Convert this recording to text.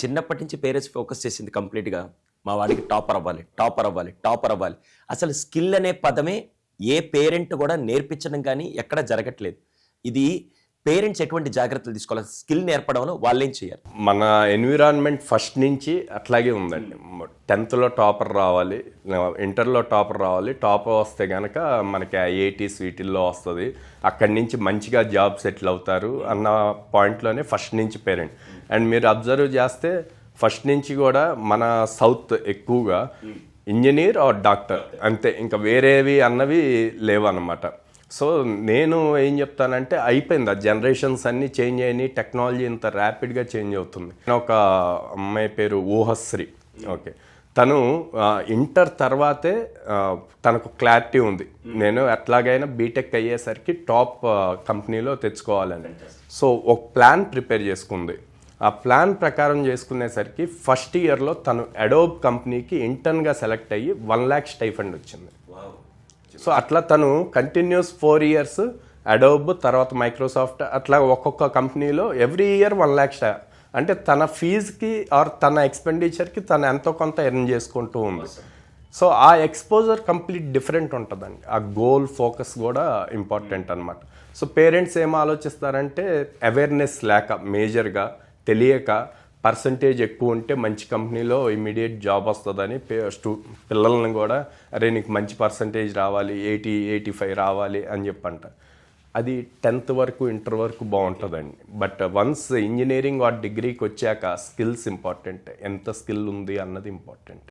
చిన్నప్పటి నుంచి parents focus చేసింది కంప్లీట్‌గా మా వాడికి టాపర్ అవ్వాలి, టాపర్ అవ్వాలి, టాపర్ అవ్వాలి. అసలు స్కిల్ అనే పదమే ఏ పేరెంట్ కూడా నేర్పించడం గానీ ఎక్కడ జరగట్లేదు. ఇది పేరెంట్స్ ఎటువంటి జాగ్రత్తలు తీసుకోవాలి? స్కిల్ నేర్పడంలో వాళ్ళేం చేయాలి? మన ఎన్విరాన్మెంట్ ఫస్ట్ నుంచి అట్లాగే ఉందండి. 10th టాపర్ రావాలి, ఇంటర్లో టాపర్ రావాలి. టాపర్ వస్తే కనుక మనకి ఐఐటీస్ వీటిల్లో వస్తుంది, అక్కడి నుంచి మంచిగా జాబ్ సెటిల్ అవుతారు అన్న పాయింట్లోనే ఫస్ట్ నుంచి పేరెంట్. అండ్ మీరు అబ్జర్వ్ చేస్తే ఫస్ట్ నుంచి కూడా మన సౌత్ ఎక్కువగా ఇంజనీర్ ఆర్ డాక్టర్ అంతే, ఇంకా వేరేవి అన్నవి లేవన్నమాట. సో నేను ఏం చెప్తానంటే అయిపోయింది, ఆ జనరేషన్స్ అన్నీ చేంజ్ అయినాయి, టెక్నాలజీ ఇంత ర్యాపిడ్గా చేంజ్ అవుతుంది. ఒక అమ్మాయి పేరు ఊహశ్రీ, ఓకే, తను ఇంటర్ తర్వాతే తనకు క్లారిటీ ఉంది, నేను ఎట్లాగైనా బీటెక్ అయ్యేసరికి టాప్ కంపెనీలో తెచ్చుకోవాలని. సో ఒక ప్లాన్ ప్రిపేర్ చేసుకుంది. ఆ ప్లాన్ ప్రకారం చేసుకునేసరికి ఫస్ట్ ఇయర్లో తను అడోబ్ కంపెనీకి ఇంటర్న్గా సెలెక్ట్ అయ్యి 1 lakh స్టైఫండ్ వచ్చింది. సో అట్లా తను కంటిన్యూస్ 4 years అడోబ్, తర్వాత మైక్రోసాఫ్ట్, అట్లా ఒక్కొక్క కంపెనీలో ఎవ్రీ ఇయర్ 1 lakh అంటే తన ఫీజుకి ఆర్ తన ఎక్స్పెండిచర్కి తను ఎంతో కొంత ఎర్న్ చేసుకుంటూ ఉంది. సో ఆ ఎక్స్పోజర్ కంప్లీట్ డిఫరెంట్ ఉంటుందండి. ఆ గోల్ ఫోకస్ కూడా ఇంపార్టెంట్ అనమాట. సో పేరెంట్స్ ఏం ఆలోచిస్తారంటే అవేర్నెస్ లేక, మేజర్గా తెలియక, పర్సంటేజ్ ఎక్కువ ఉంటే మంచి కంపెనీలో ఇమీడియట్ జాబ్ వస్తుందని పిల్లల్ని కూడా అరే నీకు మంచి పర్సంటేజ్ రావాలి, 80-85 రావాలి అని చెప్పంట. అది 10th వరకు, ఇంటర్ వరకు బాగుంటుందండి. బట్ వన్స్ ఇంజనీరింగ్ ఆ డిగ్రీకి వచ్చాక స్కిల్స్ ఇంపార్టెంట్, ఎంత స్కిల్ ఉంది అన్నది ఇంపార్టెంట్.